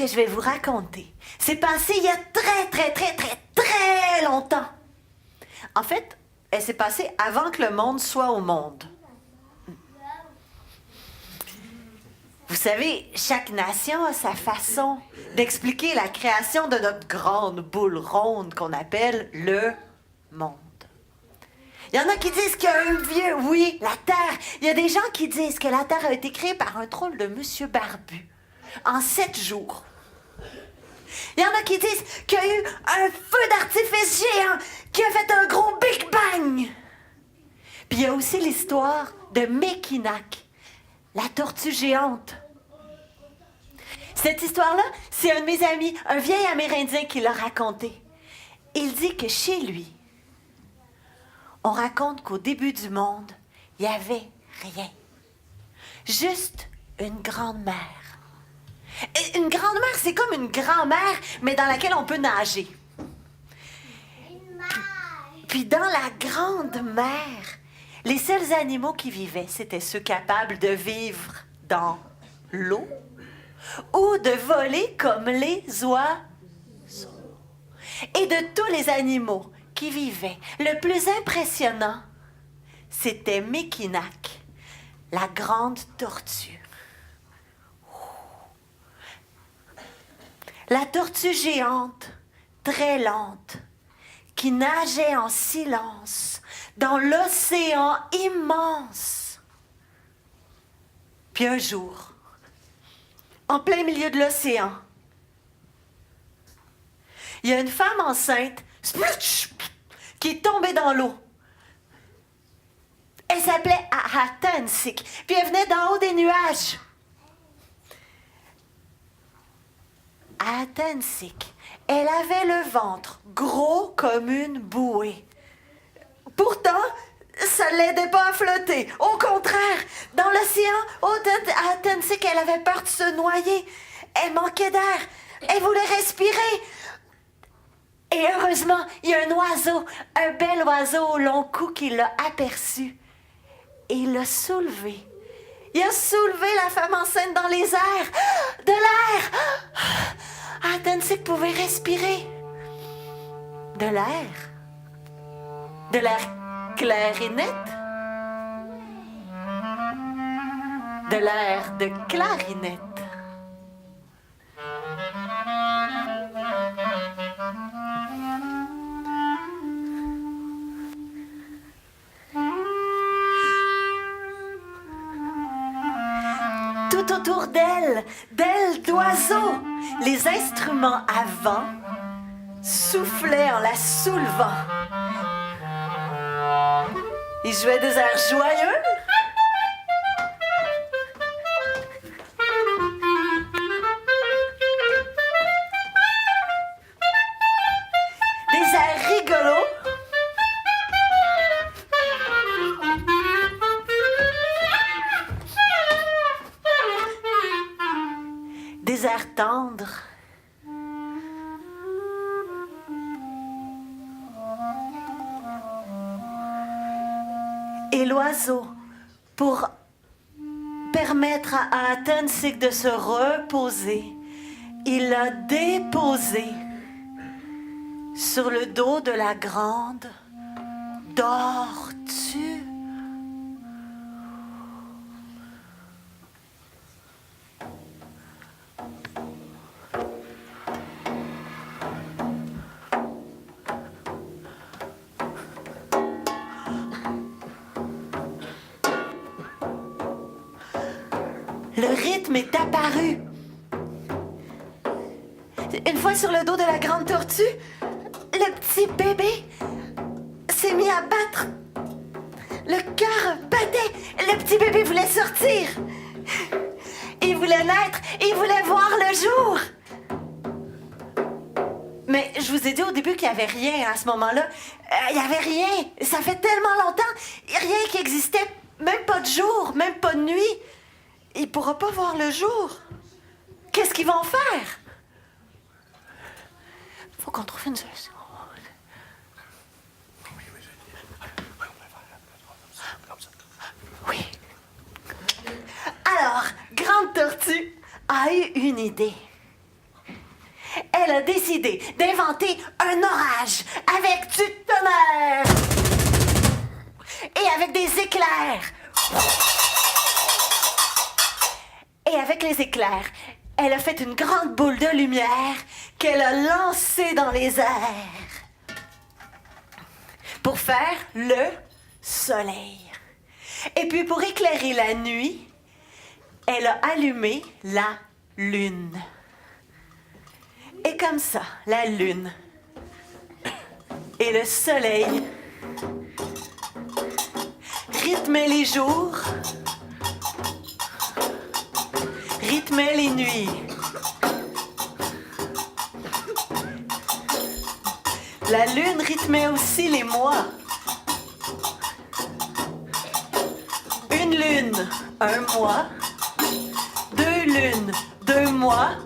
que je vais vous raconter s'est passée il y a très longtemps. En fait, elle s'est passée avant que le monde soit au monde. Vous savez, chaque nation a sa façon d'expliquer la création de notre grande boule ronde qu'on appelle le monde. Il y en a qui disent qu'il y a un vieux... Oui, la Terre. Il y a des gens qui disent que la Terre a été créée par un drôle de monsieur barbu en 7 jours. Il y en a qui disent qu'il y a eu un feu d'artifice géant qui a fait un gros Big Bang. Puis il y a aussi l'histoire de Mackinac, la tortue géante. Cette histoire-là, c'est un de mes amis, un vieil Amérindien qui l'a racontée. Il dit que chez lui, on raconte qu'au début du monde, il n'y avait rien. Juste une grand-mère. Une grand-mère, c'est comme une grand-mère, mais dans laquelle on peut nager. Puis dans la grande mer, les seuls animaux qui vivaient, c'était ceux capables de vivre dans l'eau ou de voler comme les oiseaux. Et de tous les animaux qui vivaient, le plus impressionnant, c'était Mackinac, la grande tortue. La tortue géante, très lente, qui nageait en silence dans l'océan immense. Puis un jour, en plein milieu de l'océan, il y a une femme enceinte qui est tombée dans l'eau. Elle s'appelait Ahatensik, puis elle venait d'en haut des nuages. Ahatensik, elle avait le ventre gros comme une bouée. Pourtant, ça ne l'aidait pas à flotter. Au contraire, dans l'océan, Ahatensik, elle avait peur de se noyer. Elle manquait d'air. Elle voulait respirer. Et heureusement, il y a un oiseau, un bel oiseau au long cou qui l'a aperçu. Et il l'a soulevé. Il a soulevé la femme enceinte dans les airs. De l'air! Ahatensik pouvait respirer. De l'air? De l'air clair et net? De l'air de clarinette? Tout autour d'elle, d'ailes d'oiseaux, les instruments à vent soufflaient en la soulevant. Ils jouaient des airs joyeux. Des airs rigolos. Des airs tendres. Et l'oiseau, pour permettre à Ahatensik de se reposer, il l'a déposé sur le dos de la grande tortue. Le rythme est apparu. Une fois sur le dos de la grande tortue, le petit bébé s'est mis à battre. Le cœur battait. Le petit bébé voulait sortir. Il voulait naître. Il voulait voir le jour. Mais je vous ai dit au début qu'il n'y avait rien à ce moment-là. Il n'y avait rien. Ça fait tellement longtemps. Rien qui existait. Même pas de jour, même pas de nuit. Il ne pourra pas voir le jour. Qu'est-ce qu'ils vont faire? Il faut qu'on trouve une solution. Oui. Alors, Grande Tortue a eu une idée. elle a décidé d'inventer un orage avec du tonnerre et avec des éclairs. Et avec les éclairs, elle a fait une grande boule de lumière qu'elle a lancée dans les airs pour faire le soleil. Et puis pour éclairer la nuit, elle a allumé la lune. Et comme ça, la lune et le soleil rythmaient les jours, rythmaient les nuits. La lune rythmait aussi les mois. Une lune, un mois. Deux lunes, 2 mois.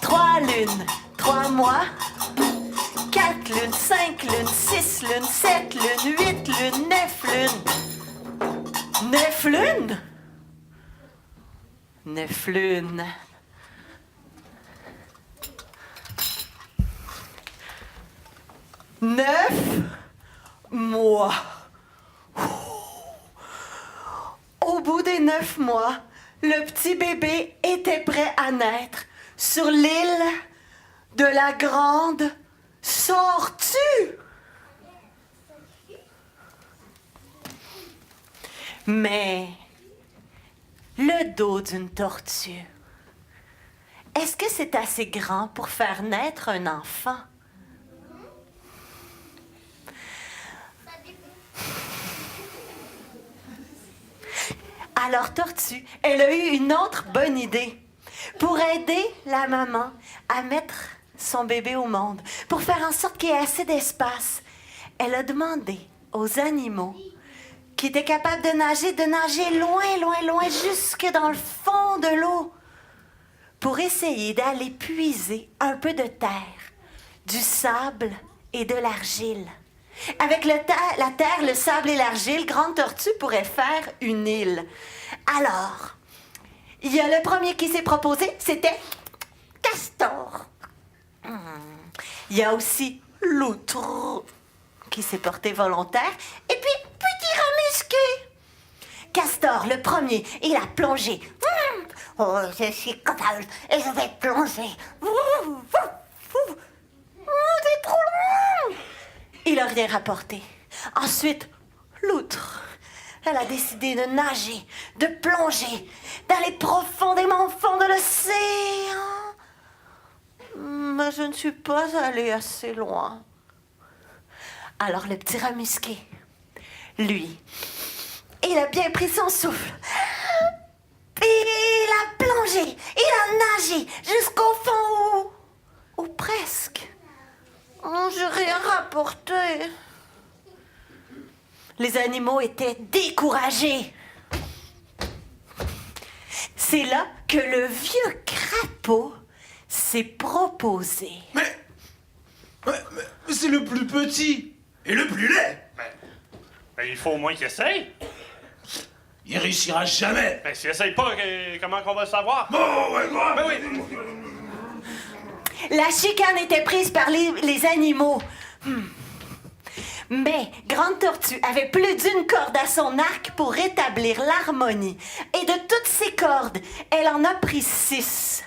3 lunes, 3 mois. 4 lunes, 5 lunes, 6 lunes, 7 lunes, 8 lunes, 9 lunes. 9 lunes? 9 lunes. 9 mois. Au bout des 9 mois, le petit bébé était prêt à naître sur l'île de la Grande Tortue. Mais le dos d'une tortue, est-ce que c'est assez grand pour faire naître un enfant? Alors Tortue, elle a eu une autre bonne idée. Pour aider la maman à mettre son bébé au monde, pour faire en sorte qu'il y ait assez d'espace, elle a demandé aux animaux qui étaient capables de nager loin, loin, loin, jusque dans le fond de l'eau, pour essayer d'aller puiser un peu de terre, du sable et de l'argile. Avec la terre, le sable et l'argile, Grande Tortue pourrait faire une île. Alors, il y a le premier qui s'est proposé, c'était Castor. Il y a aussi Loutre qui s'est porté volontaire. Et puis, Petit Remusqué. Castor, le premier, il a plongé. Oh, je suis capable et je vais plonger. Oh, c'est trop long. Il n'a rien rapporté. Ensuite, Loutre, elle a décidé de nager, de plonger, d'aller profondément au fond de l'océan. Mais je ne suis pas allée assez loin. Alors le petit Remusqué, lui, il a bien pris son souffle. Et il a plongé, il a nagé jusqu'au fond ou presque. Oh, j'ai rien rapporté. Les animaux étaient découragés. C'est là que le vieux crapaud s'est proposé. Mais c'est le plus petit et le plus laid. Ben, il faut au moins qu'il essaye. Il réussira jamais. Ben, s'il essaye pas, comment qu'on va le savoir? Bon, ouais, quoi? Ben oui. La chicane était prise par les animaux. Mais Grande Tortue avait plus d'une corde à son arc pour rétablir l'harmonie. Et de toutes ces cordes, elle en a pris 6.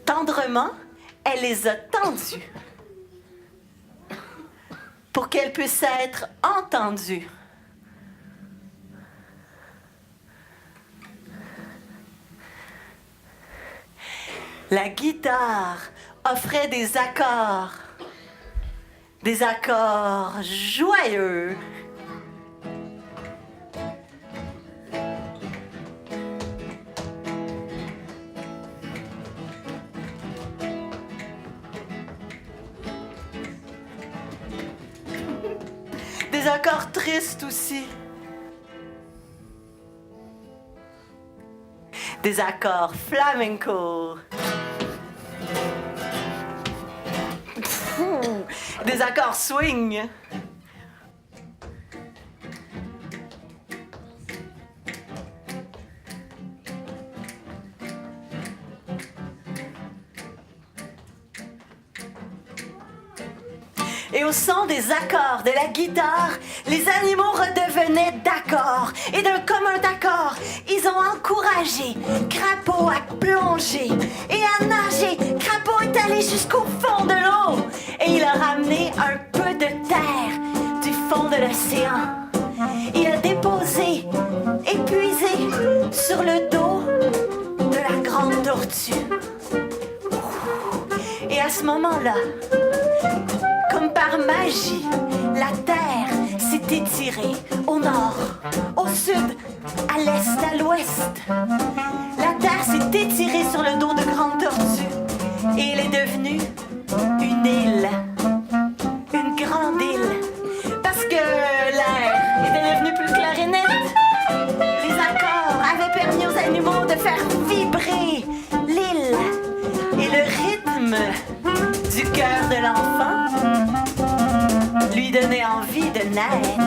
Tendrement, elle les a tendues pour qu'elles puissent être entendues. La guitare offrait des accords joyeux. Des accords tristes aussi. Des accords flamenco. Des accords swing. Et au son des accords de la guitare, les animaux redevenaient d'accord. Et d'un commun accord, ils ont encouragé Crapaud à plonger et à nager. Crapaud est allé jusqu'au fond de l'eau et il a ramené un peu de terre du fond de l'océan. Il a déposé, épuisé sur le dos de la grande tortue. Et à ce moment-là, comme par magie, la terre s'est étirée au nord, au sud, à l'est, à l'ouest. La terre s'est étirée sur le dos de grande tortue et elle est devenue une île, une grande île, parce que l'air était devenu plus clair et net. Les accords avaient permis aux animaux de faire vibrer l'île et le rythme du cœur de l'enfant lui donnait envie de naître.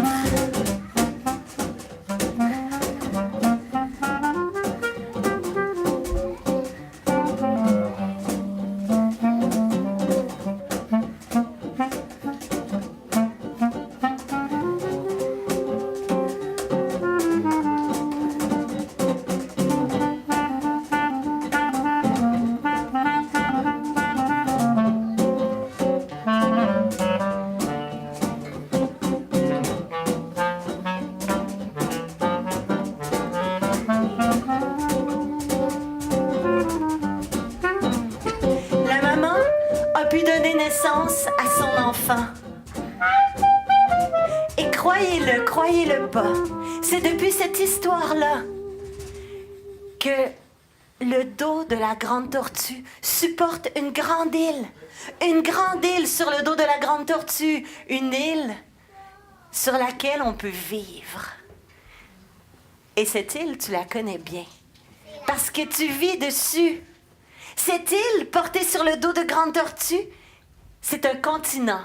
À son enfant. Et croyez-le pas, c'est depuis cette histoire-là que le dos de la grande tortue supporte une grande île. Une grande île sur le dos de la grande tortue. Une île sur laquelle on peut vivre. Et cette île, tu la connais bien. Parce que tu vis dessus. Cette île portée sur le dos de grande tortue, c'est un continent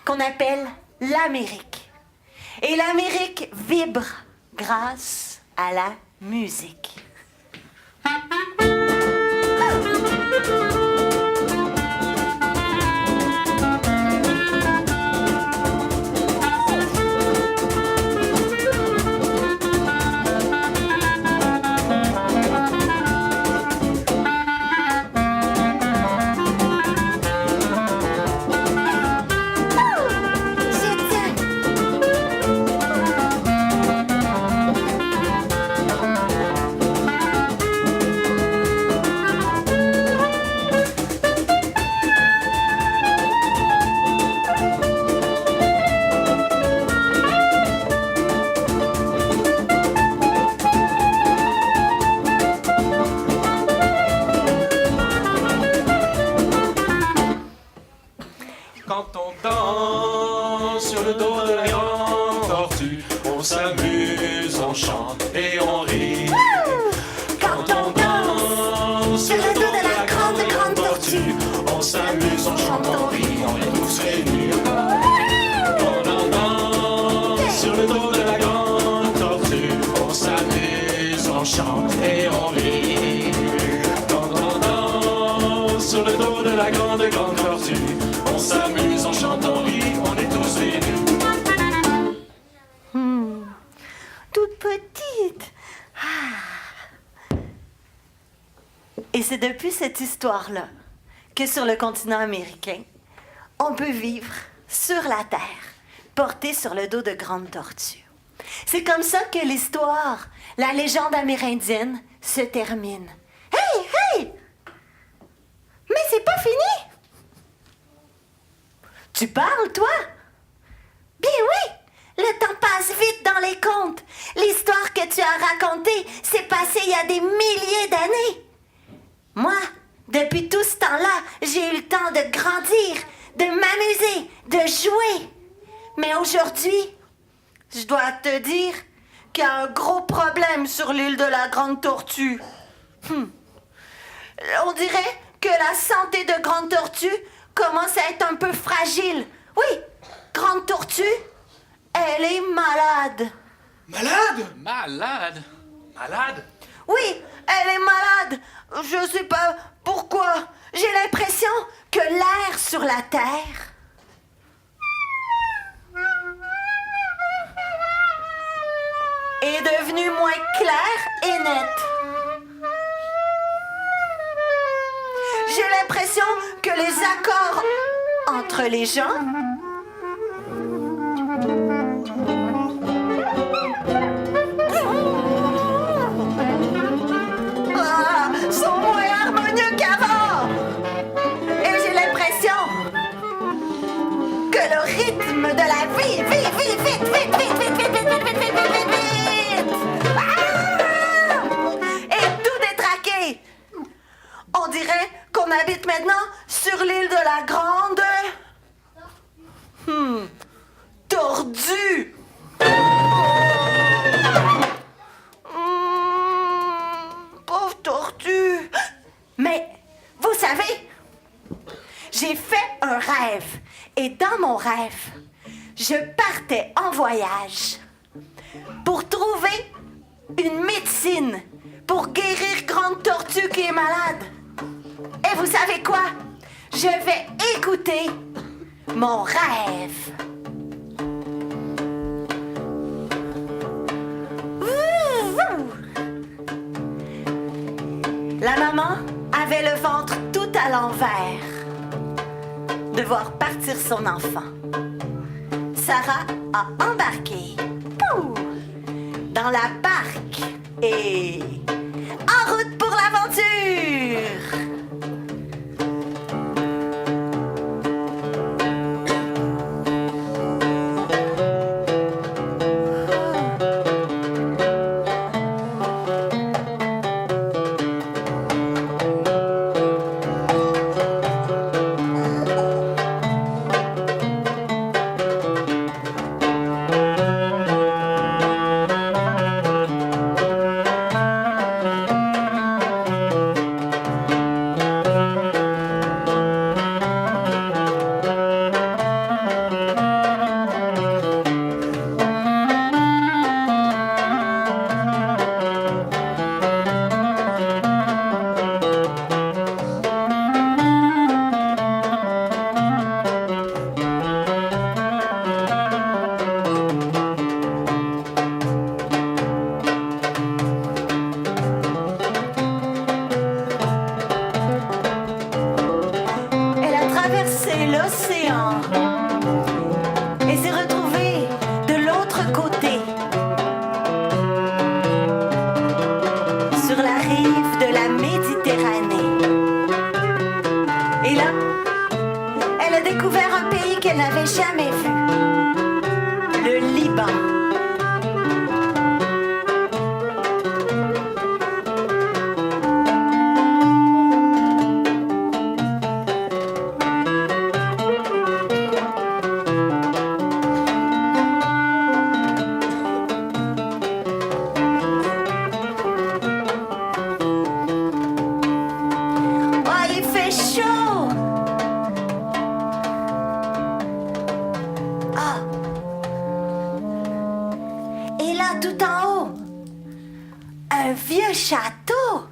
qu'on appelle l'Amérique. Et l'Amérique vibre grâce à la musique. Quand on danse sur le dos de la grande tortue, on s'amuse, on chante et on rit. Quand on danse sur le dos de la grande tortue, on s'amuse, on chante, on rit, on est tous réunis. Quand on danse sur le dos de la grande tortue, on s'amuse, on chante et on rit. Quand on danse sur le dos de la grande tortue, on s'amuse, on chante, on rit, on est tous réunis. Toute petite. Et c'est depuis cette histoire-là que sur le continent américain, on peut vivre sur la terre, porté sur le dos de grandes tortues. C'est comme ça que l'histoire, la légende amérindienne, se termine. Hey, hey! Mais c'est pas fini! Tu parles, toi? Bien oui! Le temps passe vite dans les contes. L'histoire que tu as racontée s'est passée il y a des milliers d'années. Moi, depuis tout ce temps-là, j'ai eu le temps de grandir, de m'amuser, de jouer. Mais aujourd'hui, je dois te dire qu'il y a un gros problème sur l'île de la Grande Tortue. On dirait que la santé de Grande Tortue commence à être un peu fragile. Oui, Grande Tortue, elle est malade. Malade? Malade? Malade? Oui, elle est malade. Je sais pas pourquoi. J'ai l'impression que l'air sur la Terre devenue moins claire et nette. J'ai l'impression que les accords entre les gens sont moins harmonieux qu'avant. Et j'ai l'impression que le rythme de la vie, est tout détraqué. On dirait qu'on habite maintenant sur l'île de la Grande... Tordue. Pauvre tortue. Mais, vous savez, j'ai fait un rêve. Et dans mon rêve, je partais en voyage pour trouver une médecine pour guérir Grande Tortue qui est malade. Et vous savez quoi? Je vais écouter mon rêve. La maman avait le ventre tout à l'envers de voir partir son enfant. Sarah a embarqué dans la barque et en route pour l'aventure. L'océan et s'est retrouvée de l'autre côté, sur la rive de la Méditerranée. Et là, elle a découvert un pays qu'elle n'avait jamais vu, le Liban. Tout en haut, un vieux château.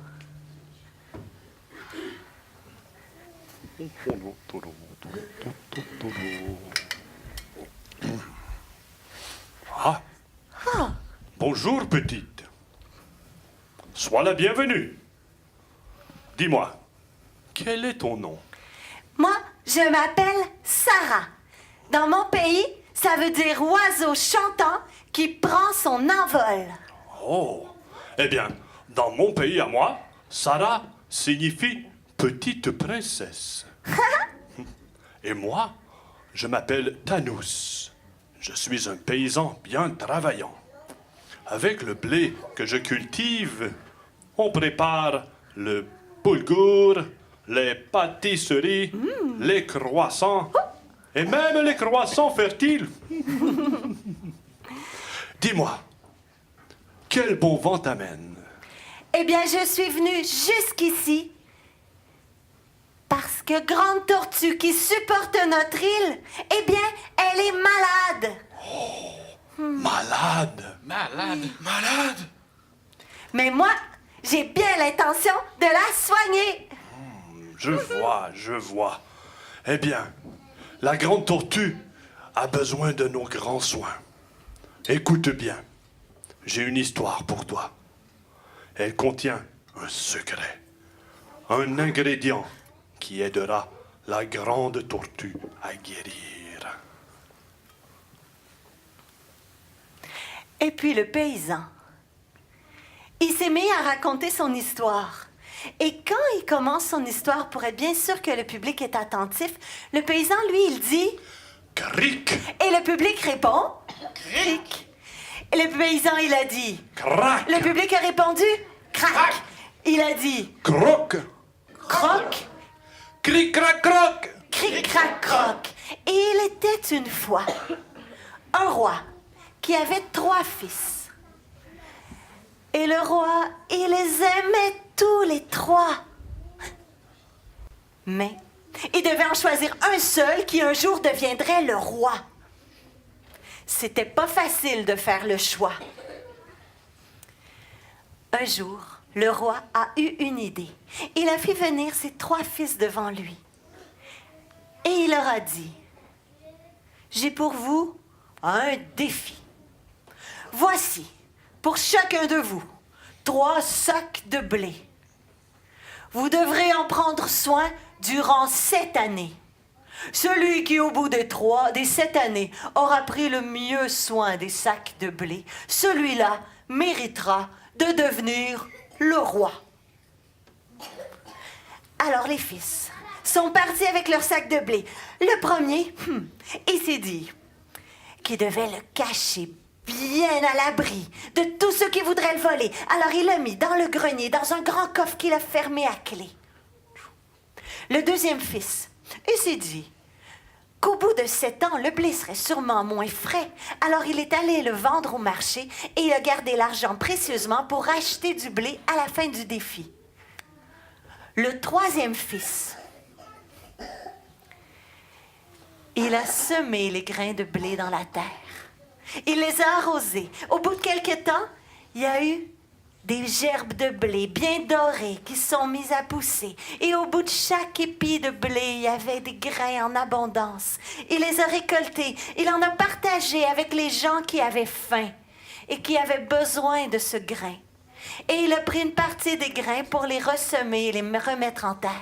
Ah. Bonjour, petite. Sois la bienvenue. Dis-moi, quel est ton nom? Moi, je m'appelle Sarah. Dans mon pays, ça veut dire oiseau chantant qui prend son envol. Oh, eh bien, dans mon pays à moi, Sarah signifie petite princesse. Et moi, je m'appelle Tanous. Je suis un paysan bien travaillant. Avec le blé que je cultive, on prépare le boulgour, les pâtisseries, les croissants, et même les croissants fertiles. Dis-moi, quel bon vent t'amène? Eh bien, je suis venue jusqu'ici parce que Grande Tortue qui supporte notre île, eh bien, elle est malade. Oh, malade? Malade? Mais moi, j'ai bien l'intention de la soigner. Je vois. Eh bien, la Grande Tortue a besoin de nos grands soins. Écoute bien. j'ai une histoire pour toi. Elle contient un secret, un ingrédient qui aidera la grande tortue à guérir. Et puis le paysan, il s'est mis à raconter son histoire. Et quand il commence son histoire pour être bien sûr que le public est attentif, le paysan, lui, il dit... Cric! Et le public répond... Cric! Et le paysan, il a dit... Crac! Le public a répondu... Crac! Il a dit... Croc! Croc! Cric, crac, croc! Cric, crac, croc! Et il était une fois un roi qui avait 3 fils. Et le roi, il les aimait tous les 3. Mais il devait en choisir un seul qui un jour deviendrait le roi. C'était pas facile de faire le choix. Un jour, le roi a eu une idée. Il a fait venir ses 3 fils devant lui. Et il leur a dit, « J'ai pour vous un défi. Voici, pour chacun de vous, 3 sacs de blé. Vous devrez en prendre soin durant 7 années. Celui qui, au bout des 7 années, aura pris le mieux soin des sacs de blé, celui-là méritera de devenir le roi. » Alors les fils sont partis avec leur sac de blé. Le premier, il s'est dit qu'il devait le cacher bien à l'abri de tous ceux qui voudraient le voler. Alors il l'a mis dans le grenier, dans un grand coffre qu'il a fermé à clé. Le deuxième fils, il s'est dit qu'au bout de 7 ans, le blé serait sûrement moins frais. Alors il est allé le vendre au marché et il a gardé l'argent précieusement pour acheter du blé à la fin du défi. Le troisième fils, il a semé les grains de blé dans la terre. Il les a arrosés. Au bout de quelques temps, il y a eu des gerbes de blé bien dorées qui sont mises à pousser. Et au bout de chaque épi de blé, il y avait des grains en abondance. Il les a récoltés. Il en a partagé avec les gens qui avaient faim et qui avaient besoin de ce grain. Et il a pris une partie des grains pour les ressemer et les remettre en terre.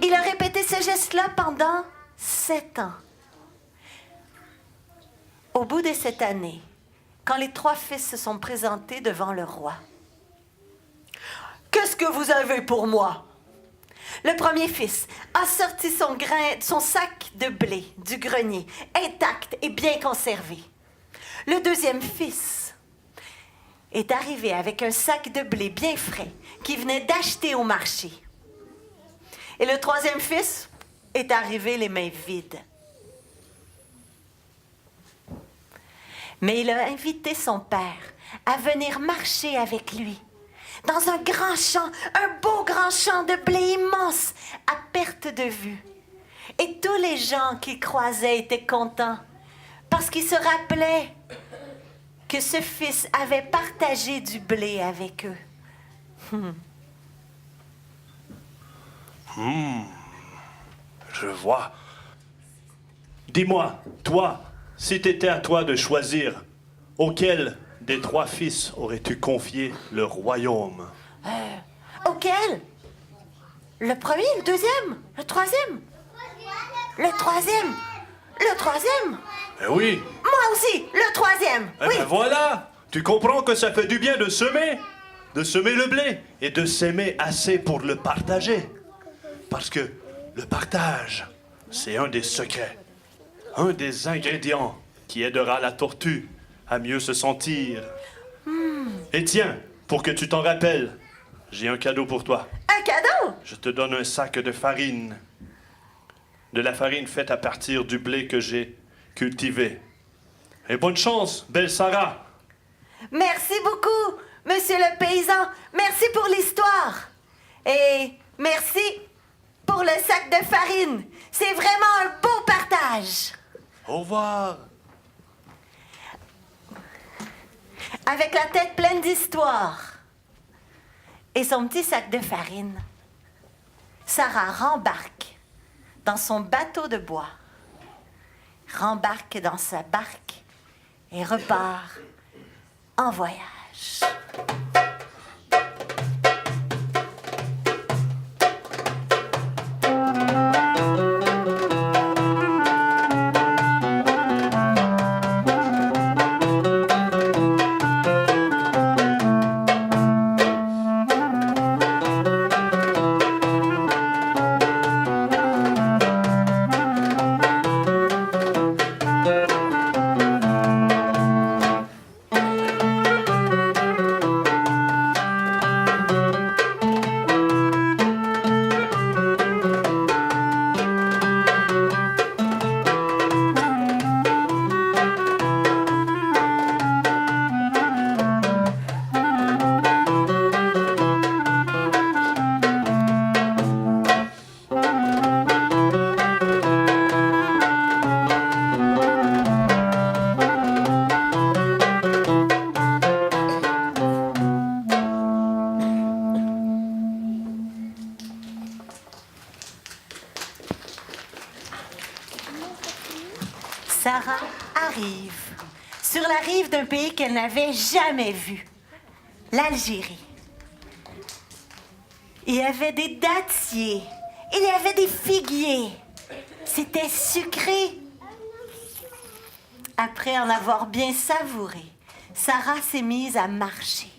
Il a répété ce geste-là pendant 7 ans. Au bout de cette année, quand les 3 fils se sont présentés devant le roi, « Qu'est-ce que vous avez pour moi? » Le premier fils a sorti son sac de blé du grenier, intact et bien conservé. Le deuxième fils est arrivé avec un sac de blé bien frais qu'il venait d'acheter au marché. Et le troisième fils est arrivé les mains vides. Mais il a invité son père à venir marcher avec lui dans un grand champ, un beau grand champ de blé immense à perte de vue. Et tous les gens qui croisaient étaient contents parce qu'ils se rappelaient que ce fils avait partagé du blé avec eux. Je vois. Dis-moi, toi, si t'étais à toi de choisir, auquel des 3 fils aurais-tu confié le royaume? Auquel? Le premier, le deuxième, le troisième? Le troisième? Le troisième? Eh oui. Moi aussi, le troisième. Eh Oui. ben voilà. Tu comprends que ça fait du bien de semer le blé et de s'aimer assez pour le partager. Parce que le partage, c'est un des secrets, un des ingrédients qui aidera la tortue à mieux se sentir. Et tiens, pour que tu t'en rappelles, j'ai un cadeau pour toi. Un cadeau? Je te donne un sac de farine. De la farine faite à partir du blé que j'ai cultivé. Et bonne chance, belle Sarah. Merci beaucoup, monsieur le paysan. Merci pour l'histoire. Et merci pour le sac de farine. C'est vraiment un beau partage. Au revoir. Avec la tête pleine d'histoire et son petit sac de farine, Sarah rembarque dans son bateau de bois, rembarque dans sa barque et repart en voyage. Sarah arrive sur la rive d'un pays qu'elle n'avait jamais vu, l'Algérie. Il y avait des dattiers, il y avait des figuiers. C'était sucré. Après en avoir bien savouré, Sarah s'est mise à marcher.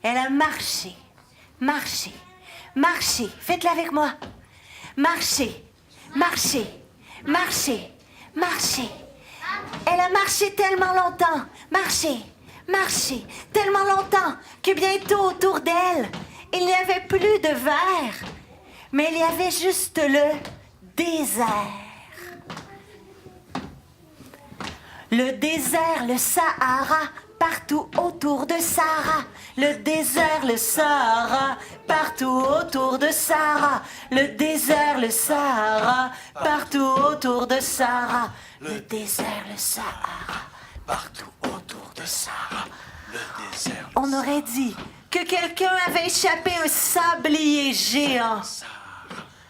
Elle a marché, marché, marché. Faites-le avec moi. Marché, marché, marché. Marcher. Elle a marché tellement longtemps, marché, marché, tellement longtemps que bientôt autour d'elle, il n'y avait plus de verre, mais il y avait juste le désert. Le désert, le Sahara, partout autour de Sarah. Le désert, le Sahara, partout autour de Sarah. Le désert, le Sahara, partout autour de Sarah. Le désert, le Sahara, partout autour de Sarah. Le désert. On aurait dit que quelqu'un avait échappé un sablier géant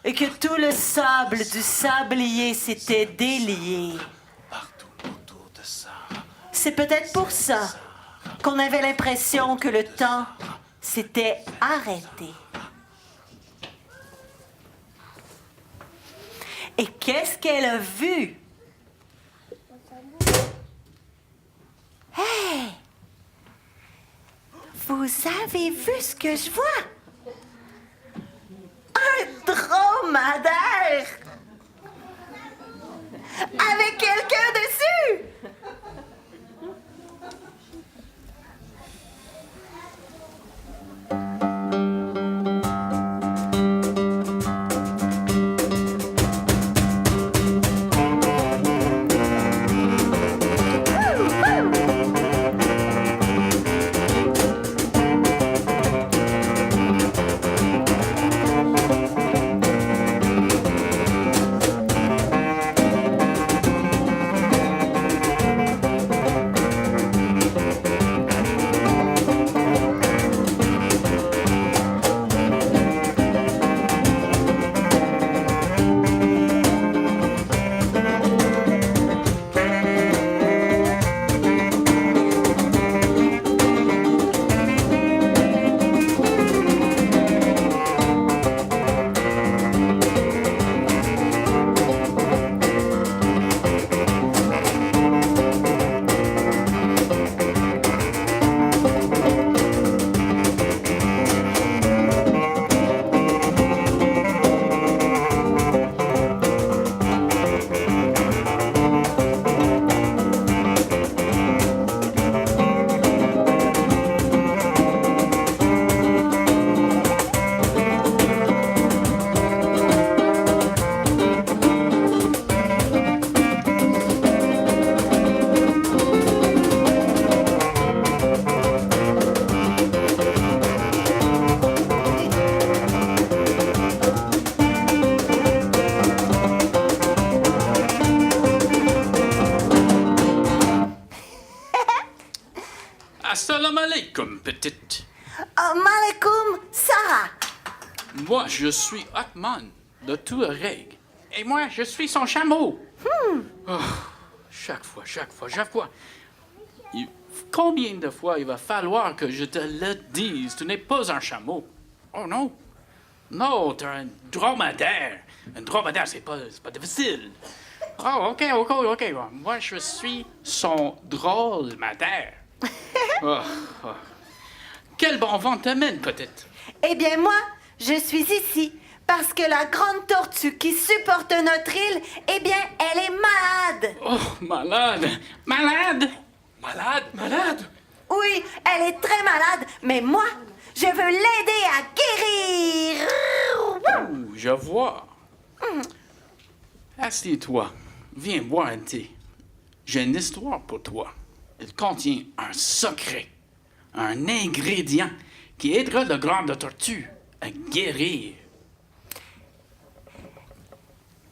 et que tout le sable du sablier s'était délié. C'est peut-être pour ça qu'on avait l'impression que le temps s'était arrêté. Et qu'est-ce qu'elle a vu? Hey! Vous avez vu ce que je vois? Un dromadaire! Avec quelqu'un dessus! Assalamu alaikum, petite. Malikoum, Sarah. Moi, je suis Atman, de Touareg. Et moi, je suis son chameau. Oh, chaque fois. Combien de fois il va falloir que je te le dise? Tu n'es pas un chameau. Oh non. Non, tu es un dromadaire. Un dromadaire, c'est pas difficile. Oh, OK. Moi, je suis son drôle-madaire. Oh. Quel bon vent t'amène, petite? Eh bien, moi, je suis ici parce que la grande tortue qui supporte notre île, eh bien, elle est malade. Oh, malade! Malade! Malade? Oui, elle est très malade, mais moi, je veux l'aider à guérir. Ouh, je vois. Assieds-toi. Viens boire un thé. J'ai une histoire pour toi. Elle contient un secret, un ingrédient qui aidera le grande tortue à guérir.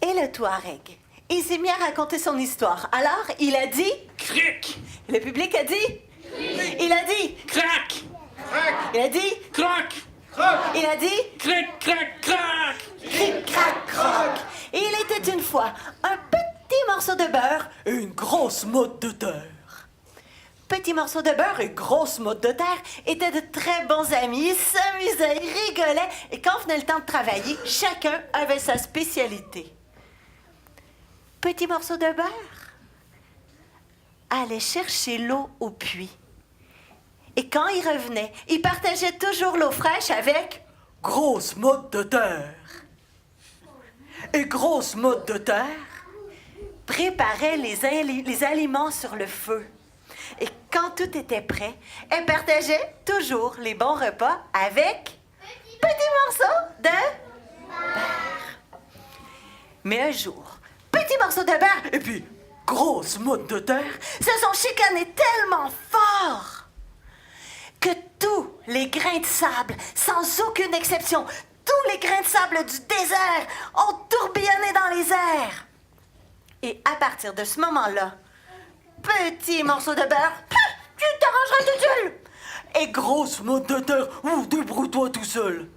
Et le Touareg, il s'est mis à raconter son histoire. Alors, il a dit... Cric! Le public a dit... Il a dit... Crac! Il a dit... Croc! Il a dit... Cric, crac, crac! Cric, crac, croc. Et il était une fois un petit morceau de beurre et une grosse motte de terre. Petit morceau de beurre et grosse motte de terre étaient de très bons amis. Ils s'amusaient, ils rigolaient. Et quand venait le temps de travailler, chacun avait sa spécialité. Petit morceau de beurre allait chercher l'eau au puits. Et quand il revenait, il partageait toujours l'eau fraîche avec grosse motte de terre. Et grosse motte de terre préparait les aliments sur le feu. Et quand tout était prêt, elle partageait toujours les bons repas avec petit morceau de beurre. Mais un jour, petit morceau de beurre et puis grosse motte de terre se sont chicanés tellement fort que tous les grains de sable, sans aucune exception, tous les grains de sable du désert ont tourbillonné dans les airs. Et à partir de ce moment-là, petit morceau de beurre, tu t'arrangeras tout seul. Et grosse motte de terre, débrouille-toi tout seul.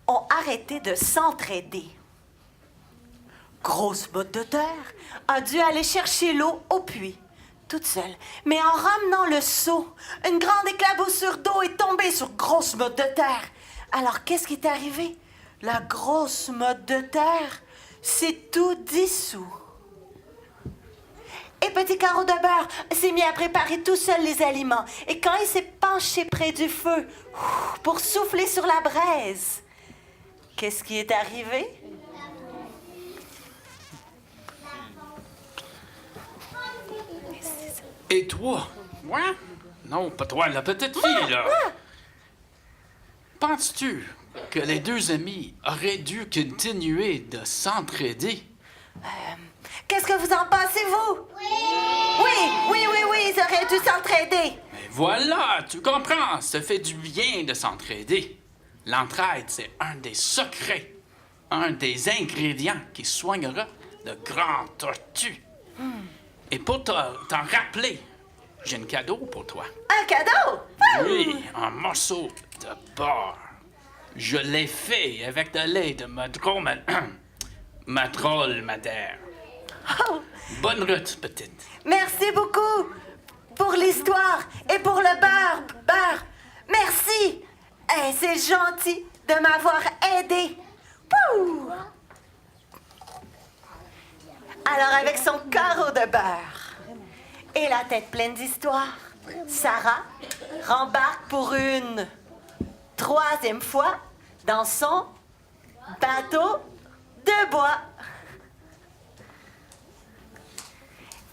Ont arrêté de s'entraider. Grosse motte de terre a dû aller chercher l'eau au puits, toute seule. Mais en ramenant le seau, une grande éclaboussure d'eau est tombée sur grosse motte de terre. Alors, qu'est-ce qui est arrivé? La grosse motte de terre s'est tout dissous. Et petit carreau de beurre s'est mis à préparer tout seul les aliments. Et quand il s'est penché près du feu pour souffler sur la braise, qu'est-ce qui est arrivé? Et toi? Moi? Non, pas toi, la petite fille, là. Penses-tu que les deux amis auraient dû continuer de s'entraider? Qu'est-ce que vous en pensez, vous? Oui, ils auraient dû s'entraider. Mais voilà, tu comprends, ça fait du bien de s'entraider. L'entraide, c'est un des secrets, un des ingrédients qui soignera le grand tortue. Et pour t'en rappeler, j'ai un cadeau pour toi. Un cadeau? Oui, un morceau de beurre. Je l'ai fait avec de lait de ma drôle-madaire. Oh, Bonne route, petite. merci beaucoup pour l'histoire et pour le beurre. Merci. C'est gentil de m'avoir aidé. Pouh! Alors, avec son carreau de beurre et la tête pleine d'histoires, Sarah rembarque pour une troisième fois dans son bateau de bois.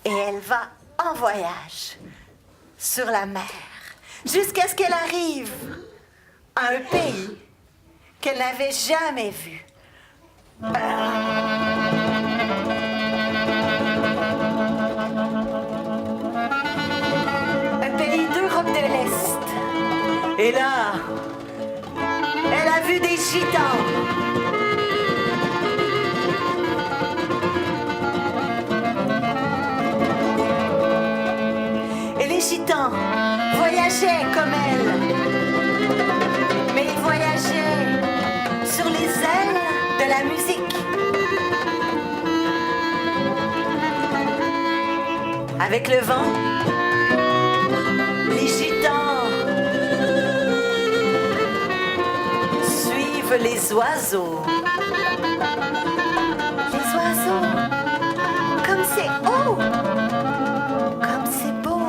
Et elle va en voyage sur la mer jusqu'à ce qu'elle arrive à un pays qu'elle n'avait jamais vu. Un pays d'Europe de l'Est. Et là, elle a vu des gitans. Et les gitans voyageaient comme elle. Mais ils voyageaient sur les ailes de la musique. Avec le vent Les gitans suivent les oiseaux. Les oiseaux, comme c'est haut, comme c'est beau.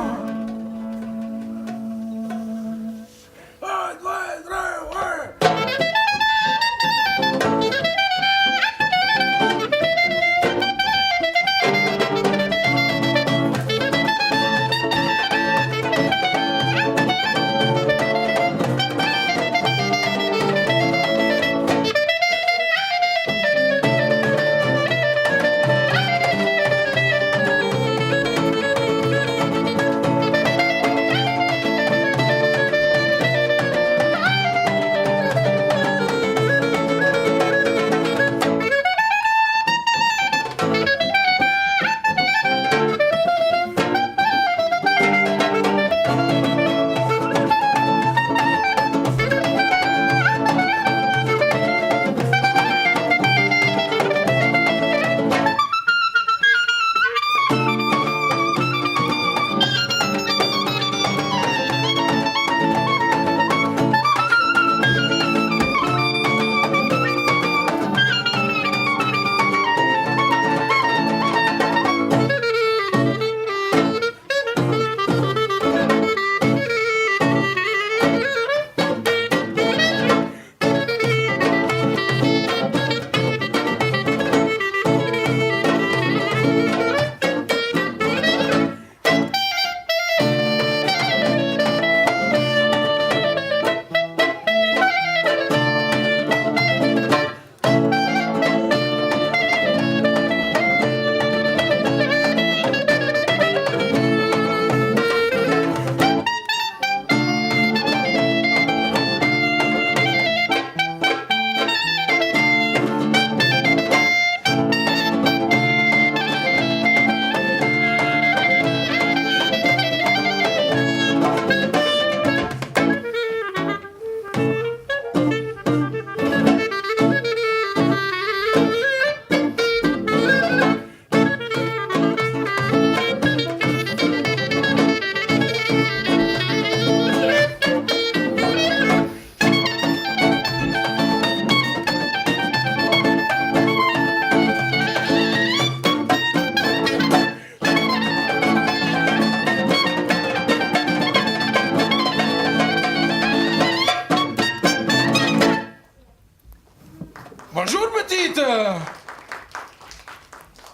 Bonjour, petite.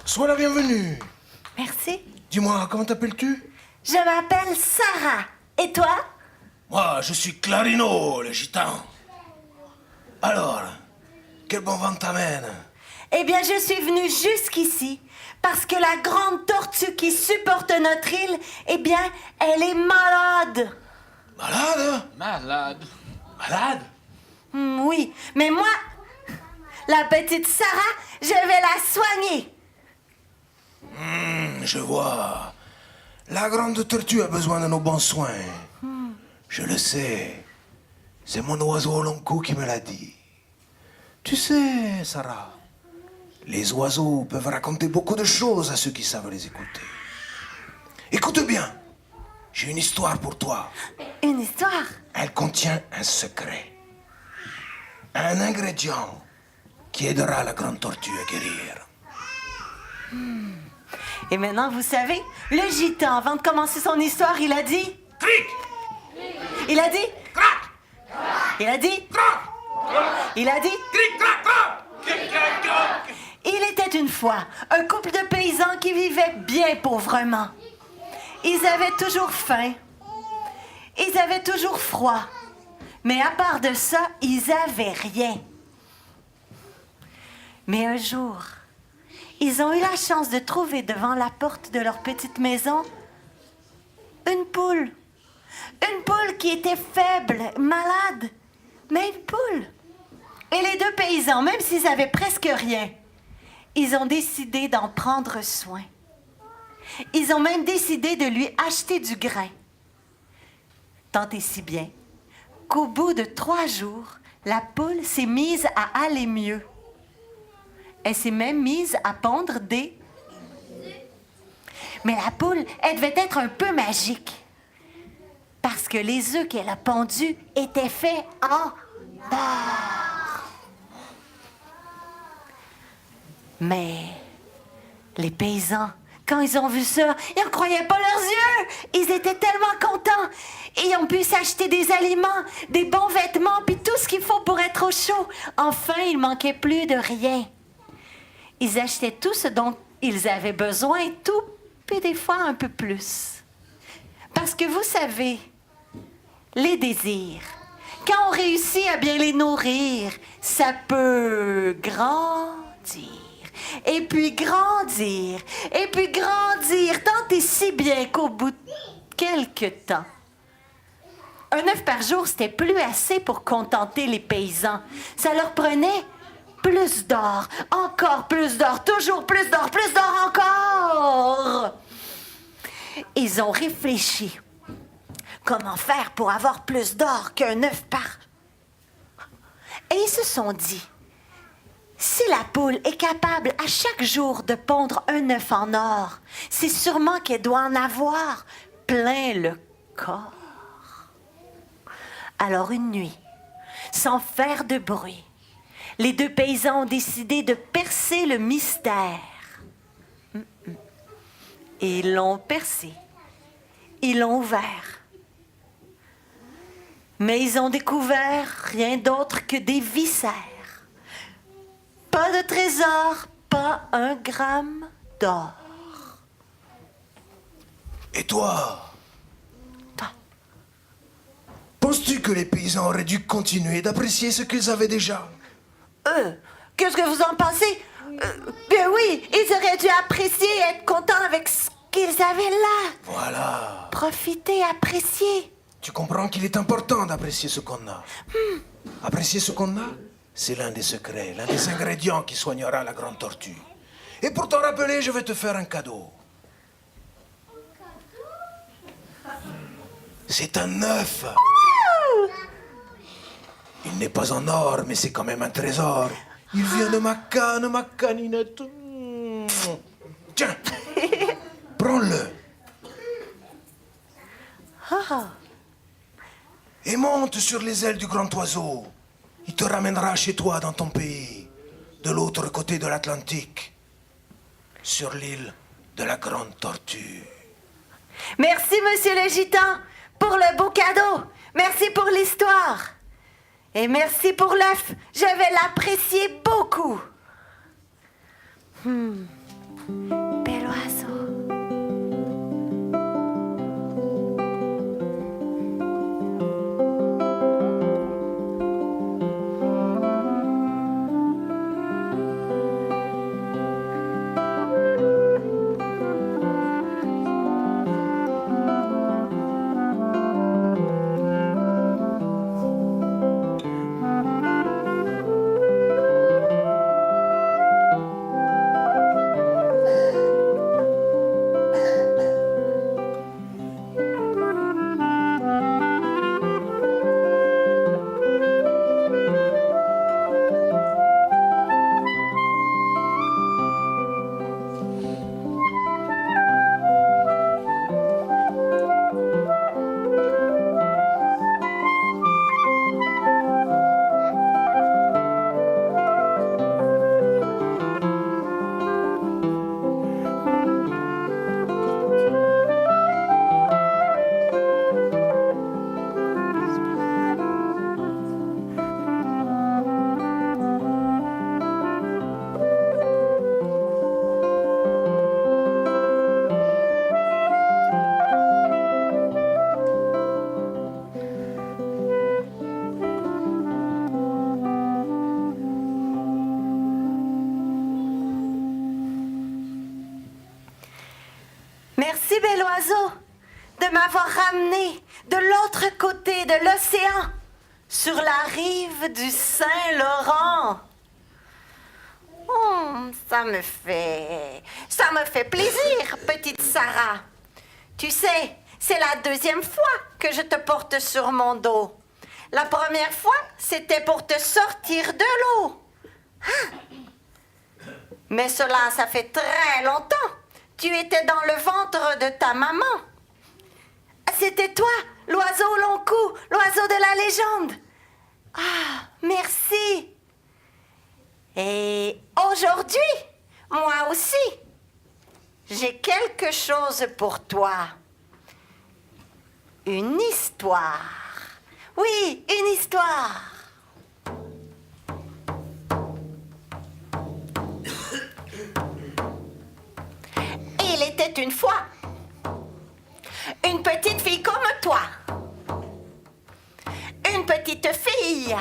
Sois la bienvenue. Merci. Dis-moi, comment t'appelles-tu? Je m'appelle Sarah. Et toi? Moi, je suis Clarino, le gitan. Alors, quel bon vent t'amène? Eh bien, je suis venue jusqu'ici parce que la grande tortue qui supporte notre île, eh bien, elle est malade. Malade? Malade. Malade? Oui, mais moi, la petite Sarah, je vais la soigner. Je vois. La grande tortue a besoin de nos bons soins. Je le sais. C'est mon oiseau au long cou qui me l'a dit. Tu sais, Sarah, les oiseaux peuvent raconter beaucoup de choses à ceux qui savent les écouter. Écoute bien. J'ai une histoire pour toi. Une histoire? Elle contient un secret. Un ingrédient qui aidera la grande tortue à guérir. Et maintenant, vous savez, le gitan, avant de commencer son histoire, il a dit... Cric! Il a dit... Crac! Il a dit... Crac! Il a dit... Cric, crac, crac! Cric, crac, crac! Il était une fois un couple de paysans qui vivaient bien pauvrement. Ils avaient toujours faim. Ils avaient toujours froid. Mais à part de ça, ils avaient rien. Mais un jour, ils ont eu la chance de trouver devant la porte de leur petite maison une poule. Une poule qui était faible, malade, mais une poule. Et les deux paysans, même s'ils avaient presque rien, ils ont décidé d'en prendre soin. Ils ont même décidé de lui acheter du grain. Tant et si bien qu'au bout de 3 jours, la poule s'est mise à aller mieux. Elle s'est même mise à pondre des... Mais la poule, elle devait être un peu magique. parce que les œufs qu'elle a pondus étaient faits en or. Mais les paysans, quand ils ont vu ça, ils ne croyaient pas leurs yeux. Ils étaient tellement contents. Ils ont pu s'acheter des aliments, des bons vêtements, puis tout ce qu'il faut pour être au chaud. Enfin, il manquait plus de rien. Ils achetaient tout ce dont ils avaient besoin, tout, puis des fois un peu plus. Parce que vous savez, les désirs, quand on réussit à bien les nourrir, ça peut grandir. Et puis grandir, et puis grandir, tant et si bien qu'au bout de quelques temps, un œuf par jour, c'était plus assez pour contenter les paysans. Ça leur prenait plus d'or, encore plus d'or, toujours plus d'or encore. Ils ont réfléchi. Comment faire pour avoir plus d'or qu'un œuf par... Et ils se sont dit, si la poule est capable à chaque jour de pondre un œuf en or, c'est sûrement qu'elle doit en avoir plein le corps. Alors une nuit, sans faire de bruit, les deux paysans ont décidé de percer le mystère. Et ils l'ont percé. Ils l'ont ouvert. Mais ils ont découvert rien d'autre que des viscères. Pas de trésor, pas un gramme d'or. Et toi? Penses-tu que les paysans auraient dû continuer d'apprécier ce qu'ils avaient déjà? Qu'est-ce que vous en pensez? Bien oui, ils auraient dû apprécier et être contents avec ce qu'ils avaient là. Voilà. Profiter, apprécier. Tu comprends qu'il est important d'apprécier ce qu'on a. Apprécier ce qu'on a, c'est l'un des secrets, l'un des ingrédients qui soignera la grande tortue. Et pour t'en rappeler, je vais te faire un cadeau. C'est un œuf. Il n'est pas en or, mais c'est quand même un trésor. Il vient de ma canne, ma caninette. Tiens, prends-le. Et monte sur les ailes du grand oiseau. Il te ramènera chez toi dans ton pays, de l'autre côté de l'Atlantique, sur l'île de la grande tortue. Merci, monsieur le gitan, pour le beau cadeau. Merci pour l'histoire. Et merci pour l'œuf. Je vais l'apprécier beaucoup. Bel oiseau. Merci, bel oiseau, de m'avoir ramené de l'autre côté de l'océan, sur la rive du Saint-Laurent. Ça me fait plaisir, petite Sarah. Tu sais, c'est la deuxième fois que je te porte sur mon dos. La première fois, c'était pour te sortir de l'eau. Mais cela, ça fait très longtemps. Tu étais dans le ventre de ta maman. C'était toi, l'oiseau au long cou, l'oiseau de la légende. Ah, merci. Et aujourd'hui, moi aussi, j'ai quelque chose pour toi. Une histoire. Oui, une histoire. Il était une fois une petite fille comme toi. Une petite fille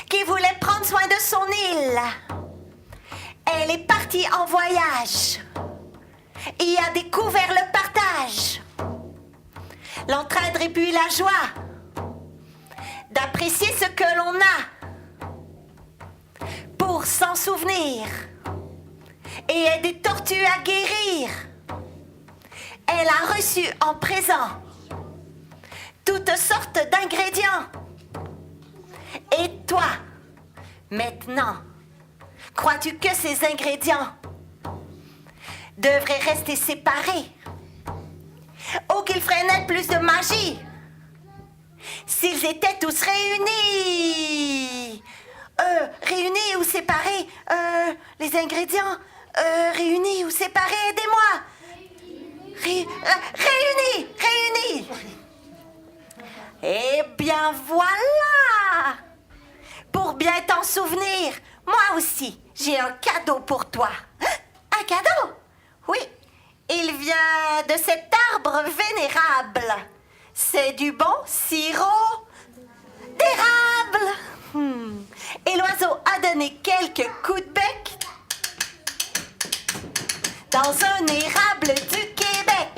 qui voulait prendre soin de son île. Elle est partie en voyage et a découvert le partage, l'entraide et puis la joie d'apprécier ce que l'on a pour s'en souvenir et aider Tortue à guérir. Elle a reçu en présent toutes sortes d'ingrédients. Et toi, maintenant, crois-tu que ces ingrédients devraient rester séparés? Ou qu'ils feraient naître plus de magie s'ils étaient tous réunis? Réunis ou séparés? Les ingrédients réunis ou séparés? Aidez-moi! Réunis! Réunis! Eh bien voilà! Pour bien t'en souvenir, moi aussi, j'ai un cadeau pour toi. Un cadeau? Oui, il vient de cet arbre vénérable. C'est du bon sirop d'érable. Et l'oiseau a donné quelques coups de bec dans un érable du Québec.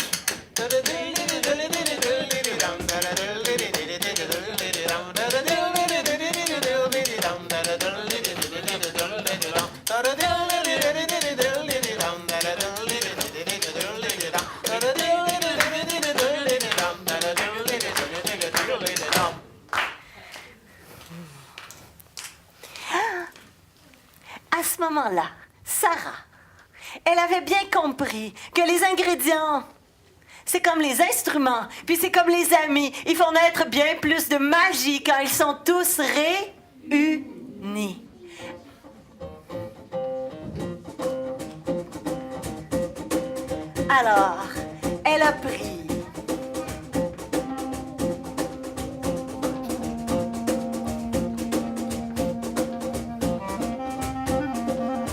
À ce moment-là, Sarah, elle avait bien compris que les ingrédients, c'est comme les instruments, puis c'est comme les amis. Ils font naître bien plus de magie quand ils sont tous réunis. Alors, elle a pris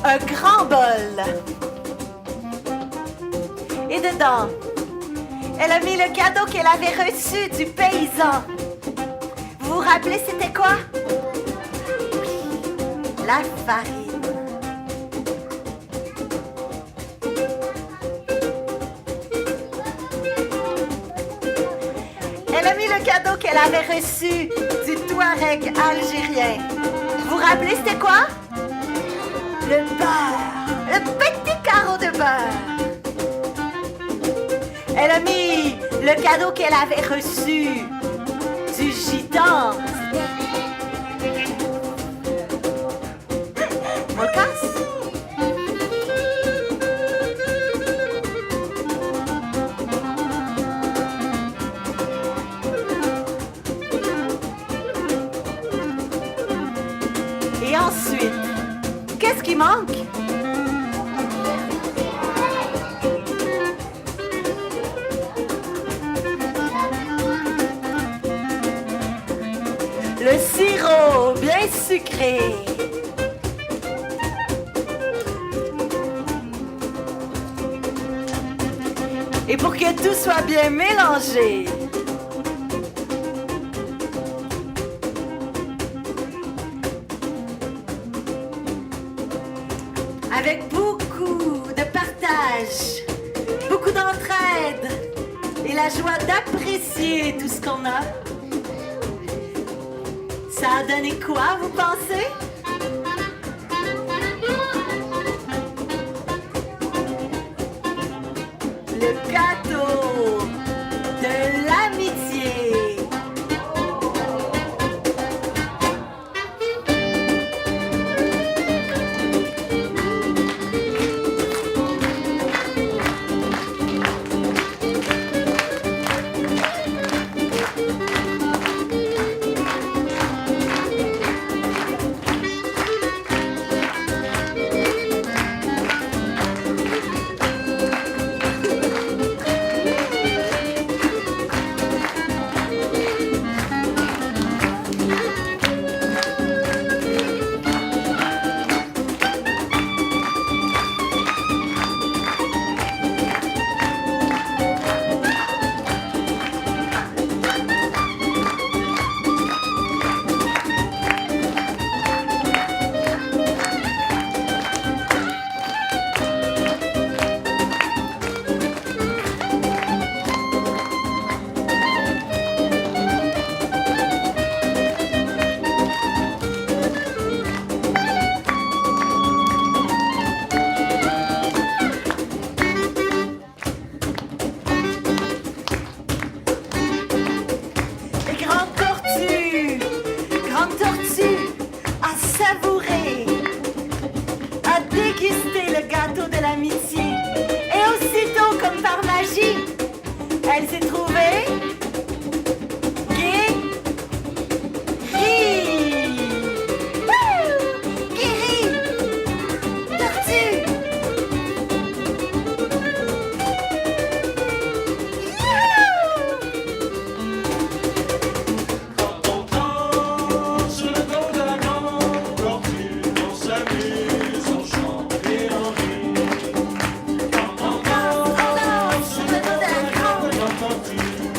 un grand bol. Et dedans, elle a mis le cadeau qu'elle avait reçu du paysan. Vous vous rappelez c'était quoi? La farine. Elle a mis le cadeau qu'elle avait reçu du Touareg algérien. Vous vous rappelez c'était quoi? Le beurre. Le petit carreau de beurre. Elle a mis le cadeau qu'elle avait reçu du gitan. On le casse? Et ensuite, qu'est-ce qui manque? Le sirop bien sucré. Et pour que tout soit bien mélangé, avec beaucoup de partage, beaucoup d'entraide et la joie d'apprécier tout ce qu'on a, ça a donné quoi, vous pensez? Le gâteau de l'amitié. s'amuse, on chante et on rit. On danse sur le dos de la grande.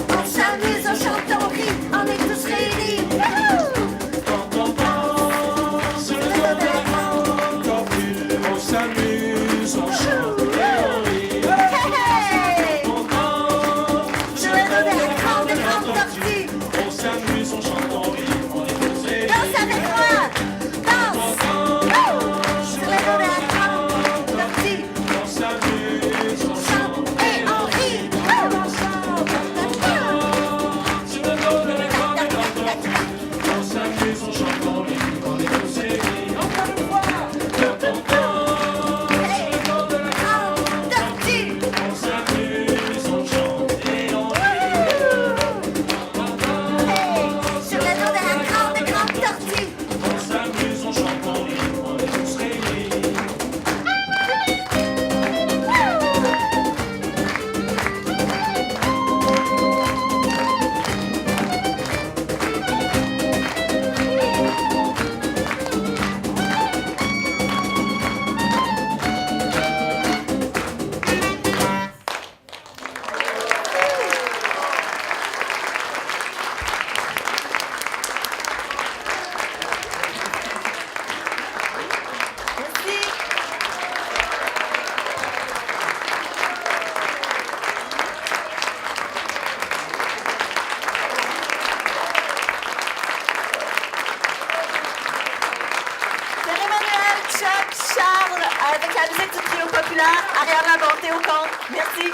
On s'amuse, on chante, on rit, on est tous réunis. Wouhou! Quand on danse sur le dos de la grande tortue, on s'amuse, on chante et on rit. Hey! On danse Sur le dos de la grande tortue. on s'amuse, on chante, on rit, on est tous réunis. Danse avec moi! Danse! Wouh! Sur le dos de la grande tortue. On s'amuse, on chante Et on rit. Wouh! sur le dos de la grande tortue. On s'amuse, on chante, on rit, on est tous réunis. Encore une fois, quand on danse sur le dos de la Grande tortue. on s'amuse, on chante et on rit. Hey! Sur le dos de la grande tortue. On s'amuse, on chante, on rit, on est tous réunis. Merci. Pierre-Emmanuel, Chuck, Charles, avec la musique du trio populaire, Ariane Labonté au compte. Merci.